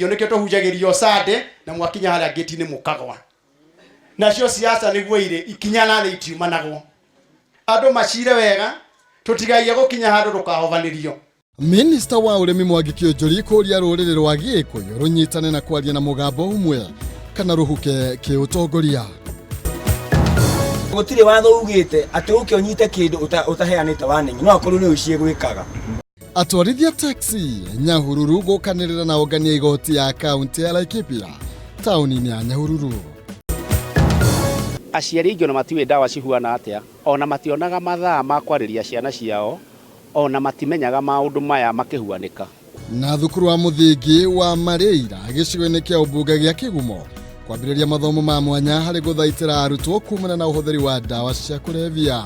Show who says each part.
Speaker 1: gĩtio nĩkĩo tũhunjagĩrio Sunday na mwakinya harĩa gate-inĩ mũkagwa. Nacio siasa nĩguo irĩ ikinya na thĩ itiumanagwo. Andũ macire wega tutigagie gũkinya handũ rũkahovanĩrio.
Speaker 2: Minister wa ũrĩmi Mwangi Kĩũnjũri kũria rũrĩrĩ rwa Gĩkũyũ rũnyitane na kwaria na mũgambo ũmwe kana rũhuke kĩũtongoria.
Speaker 3: Gũtirĩ watho ugĩte atĩ ũkĩonyite kĩndũ utaheanĩte warning no akorwo nĩ ũciĩ gwĩkaga.
Speaker 2: Atwarithia taxi Nyahururu gũkanĩrĩra na ongania igoti ya kaunti ya Laikipia taũni-inĩ ya Nyahururu.
Speaker 4: Aciari aingĩ ona matiũĩ ndawa cihuana atĩa, ona mationaga mathaa ma kwarĩria ciana ciao, ona matimenyaga maũndũ maya makĩhuanĩka.
Speaker 2: Na thukuru wa mũthingi wa Marĩira gĩcigo-inĩ kĩa ũmbunge gĩa Kĩgumo kwambĩrĩria mathomo ma mwanya harĩ gũthaitĩra arutwo kumana na ũhũthĩri wa ndawa cia kũrebia.